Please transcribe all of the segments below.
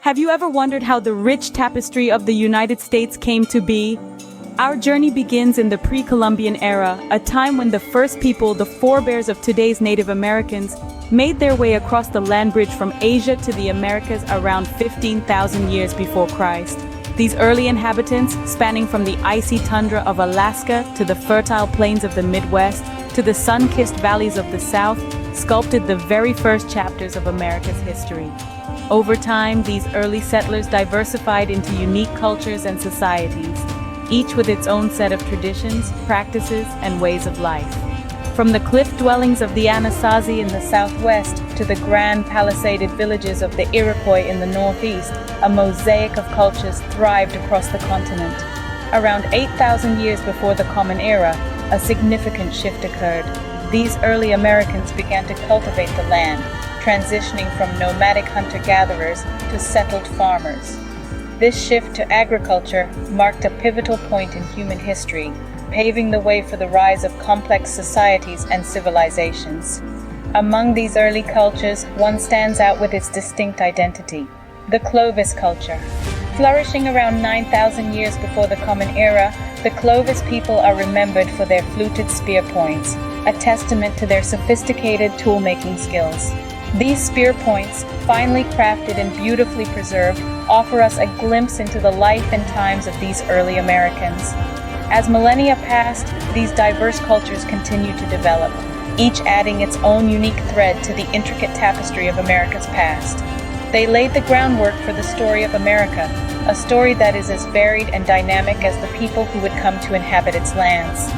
Have you ever wondered how the rich tapestry of the United States came to be? Our journey begins in the pre-Columbian era, a time when the first people, the forebears of today's Native Americans, made their way across the land bridge from Asia to the Americas around 15,000 years before Christ. These early inhabitants, spanning from the icy tundra of Alaska to the fertile plains of the Midwest to the sun-kissed valleys of the South, sculpted the very first chapters of America's history. Over time, these early settlers diversified into unique cultures and societies, each with its own set of traditions, practices, and ways of life. From the cliff dwellings of the Anasazi in the southwest to the grand palisaded villages of the Iroquois in the northeast, a mosaic of cultures thrived across the continent. Around 8,000 years before the Common Era, a significant shift occurred. These early Americans began to cultivate the land, transitioning from nomadic hunter-gatherers to settled farmers. This shift to agriculture marked a pivotal point in human history, paving the way for the rise of complex societies and civilizations. Among these early cultures, one stands out with its distinct identity: the Clovis culture. Flourishing around 9,000 years before the Common Era, the Clovis people are remembered for their fluted spear points, a testament to their sophisticated tool-making skills. These spear points, finely crafted and beautifully preserved, offer us a glimpse into the life and times of these early Americans. As millennia passed, these diverse cultures continued to develop, each adding its own unique thread to the intricate tapestry of America's past. They laid the groundwork for the story of America, a story that is as varied and dynamic as the people who would come to inhabit its lands.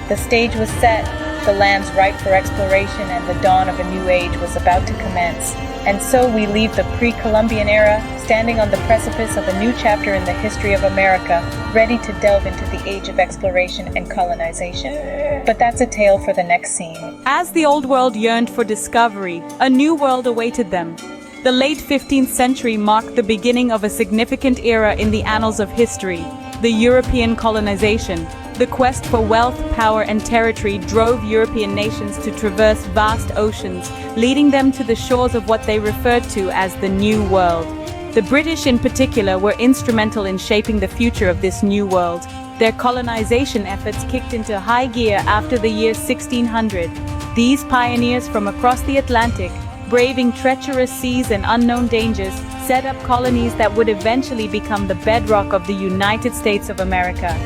The stage was set, the lands ripe for exploration, and the dawn of a new age was about to commence. And so we leave the pre-Columbian era, standing on the precipice of a new chapter in the history of America, ready to delve into the age of exploration and colonization. But that's a tale for the next scene. As the Old World yearned for discovery, a new world awaited them. The late 15th century marked the beginning of a significant era in the annals of history: the European colonization. The quest for wealth, power, and territory drove European nations to traverse vast oceans, leading them to the shores of what they referred to as the New World. The British in particular were instrumental in shaping the future of this new world. Their colonization efforts kicked into high gear after the year 1600. These pioneers from across the Atlantic, braving treacherous seas and unknown dangers, set up colonies that would eventually become the bedrock of the United States of America.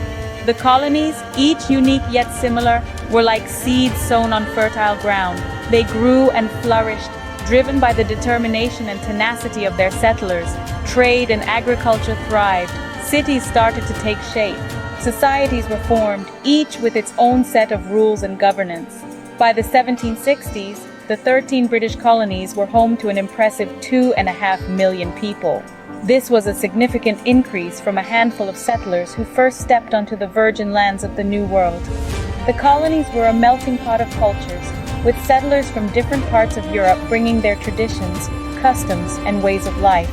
The colonies, each unique yet similar, were like seeds sown on fertile ground. They grew and flourished, driven by the determination and tenacity of their settlers. Trade and agriculture thrived. Cities started to take shape. Societies were formed, each with its own set of rules and governance. By the 1760s, the 13 British colonies were home to an impressive 2.5 million people. This was a significant increase from a handful of settlers who first stepped onto the virgin lands of the New World. The colonies were a melting pot of cultures, with settlers from different parts of Europe bringing their traditions, customs, and ways of life.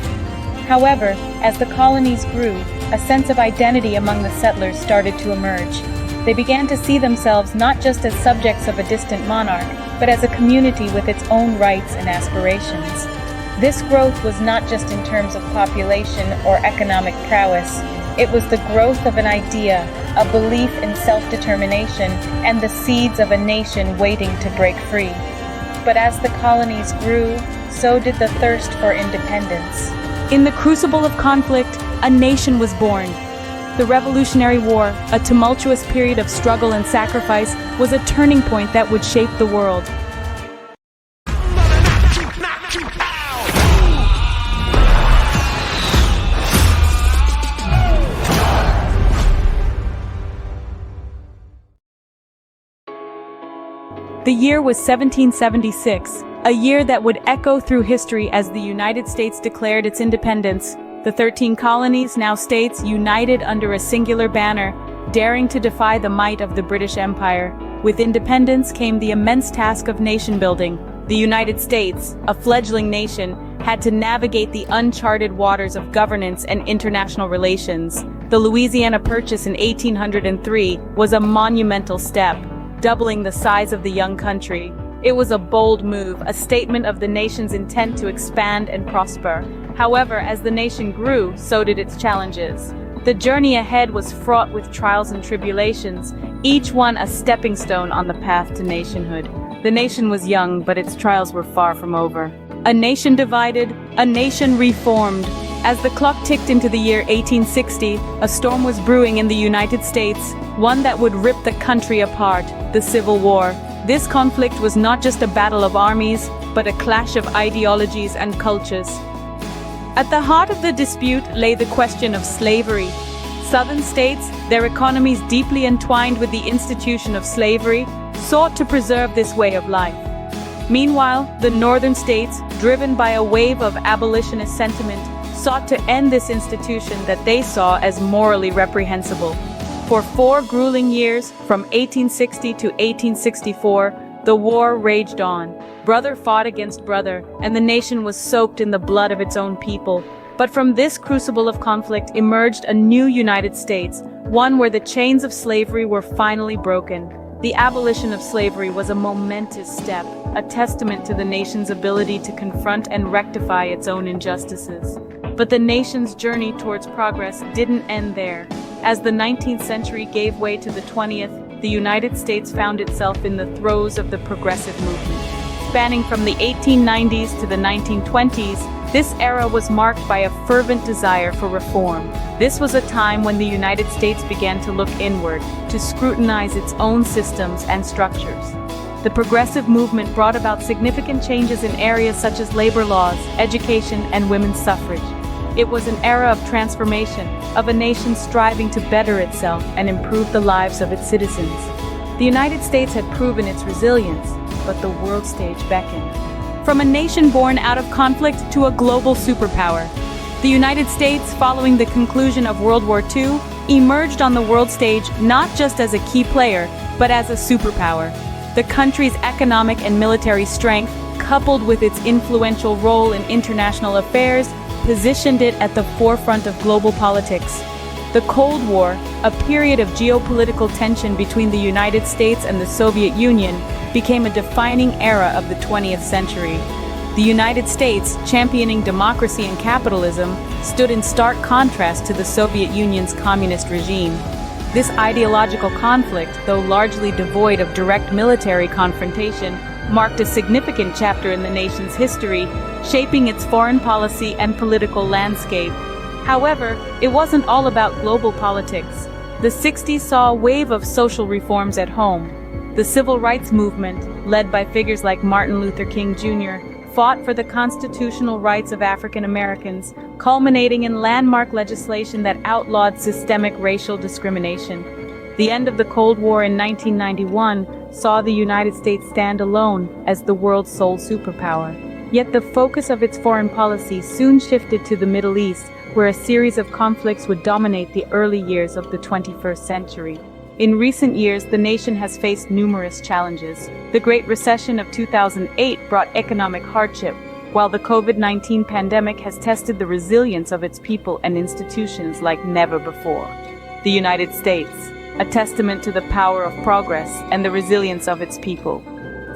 However, as the colonies grew, a sense of identity among the settlers started to emerge. They began to see themselves not just as subjects of a distant monarch, but as a community with its own rights and aspirations. This growth was not just in terms of population or economic prowess. It was the growth of an idea, a belief in self-determination, and the seeds of a nation waiting to break free. But as the colonies grew, so did the thirst for independence. In the crucible of conflict, a nation was born. The Revolutionary War, a tumultuous period of struggle and sacrifice, was a turning point that would shape the world. The year was 1776, a year that would echo through history as the United States declared its independence. The 13 colonies, now states, united under a singular banner, daring to defy the might of the British Empire. With independence came the immense task of nation-building. The United States, a fledgling nation, had to navigate the uncharted waters of governance and international relations. The Louisiana Purchase in 1803 was a monumental step, doubling the size of the young country. It was a bold move, a statement of the nation's intent to expand and prosper. However, as the nation grew, so did its challenges. The journey ahead was fraught with trials and tribulations, each one a stepping stone on the path to nationhood. The nation was young, but its trials were far from over. A nation divided, a nation reformed. As the clock ticked into the year 1860, a storm was brewing in the United States, one that would rip the country apart, the Civil War. This conflict was not just a battle of armies, but a clash of ideologies and cultures. At the heart of the dispute lay the question of slavery. Southern states, their economies deeply entwined with the institution of slavery, sought to preserve this way of life. Meanwhile, the northern states, driven by a wave of abolitionist sentiment, sought to end this institution that they saw as morally reprehensible. For 4 grueling years, from 1860 to 1864, the war raged on. Brother fought against brother, and the nation was soaked in the blood of its own people. But from this crucible of conflict emerged a new United States, one where the chains of slavery were finally broken. The abolition of slavery was a momentous step, a testament to the nation's ability to confront and rectify its own injustices. But the nation's journey towards progress didn't end there. As the 19th century gave way to the 20th, the United States found itself in the throes of the progressive movement. Spanning from the 1890s to the 1920s, this era was marked by a fervent desire for reform. This was a time when the United States began to look inward, to scrutinize its own systems and structures. The progressive movement brought about significant changes in areas such as labor laws, education, and women's suffrage. It was an era of transformation, of a nation striving to better itself and improve the lives of its citizens. The United States had proven its resilience, but the world stage beckoned. From a nation born out of conflict to a global superpower, the United States, following the conclusion of World War II, emerged on the world stage not just as a key player, but as a superpower. The country's economic and military strength, coupled with its influential role in international affairs, positioned it at the forefront of global politics. The Cold War, a period of geopolitical tension between the United States and the Soviet Union, became a defining era of the 20th century. The United States, championing democracy and capitalism, stood in stark contrast to the Soviet Union's communist regime. This ideological conflict, though largely devoid of direct military confrontation, marked a significant chapter in the nation's history, shaping its foreign policy and political landscape. However, it wasn't all about global politics. The 60s saw a wave of social reforms at home. The civil rights movement, led by figures like Martin Luther King Jr., fought for the constitutional rights of African Americans, culminating in landmark legislation that outlawed systemic racial discrimination. The end of the Cold War in 1991 saw the United States stand alone as the world's sole superpower. Yet the focus of its foreign policy soon shifted to the Middle East, where a series of conflicts would dominate the early years of the 21st century. In recent years, the nation has faced numerous challenges. The Great Recession of 2008 brought economic hardship, while the COVID-19 pandemic has tested the resilience of its people and institutions like never before. The United States, a testament to the power of progress and the resilience of its people.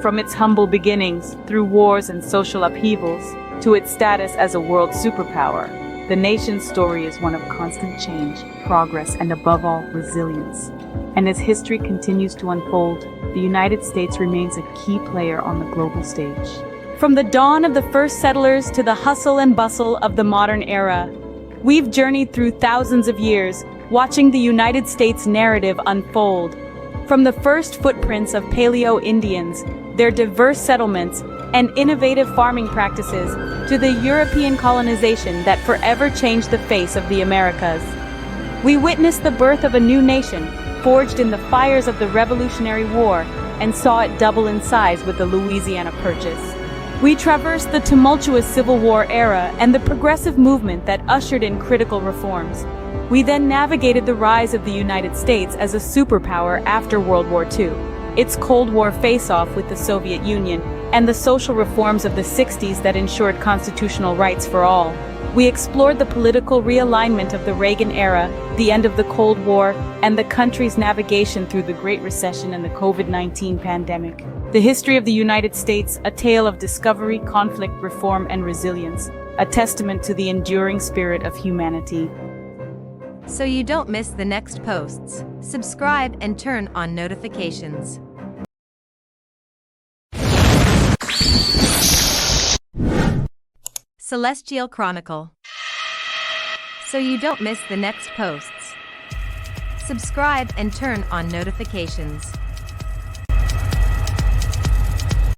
From its humble beginnings, through wars and social upheavals, to its status as a world superpower, the nation's story is one of constant change, progress, and above all, resilience. And as history continues to unfold, the United States remains a key player on the global stage. From the dawn of the first settlers to the hustle and bustle of the modern era, we've journeyed through thousands of years, watching the United States narrative unfold. From the first footprints of Paleo-Indians, their diverse settlements, and innovative farming practices, to the European colonization that forever changed the face of the Americas. We witnessed the birth of a new nation, forged in the fires of the Revolutionary War, and saw it double in size with the Louisiana Purchase. We traversed the tumultuous Civil War era and the progressive movement that ushered in critical reforms. We then navigated the rise of the United States as a superpower after World War II, its Cold War face-off with the Soviet Union, and the social reforms of the 60s that ensured constitutional rights for all. We explored the political realignment of the Reagan era, the end of the Cold War, and the country's navigation through the Great Recession and the COVID-19 pandemic. The history of the United States, a tale of discovery, conflict, reform, and resilience. a testament to the enduring spirit of humanity. So you don't miss the next posts, subscribe and turn on notifications. Celestial Chronicle. So you don't miss the next posts, subscribe and turn on notifications.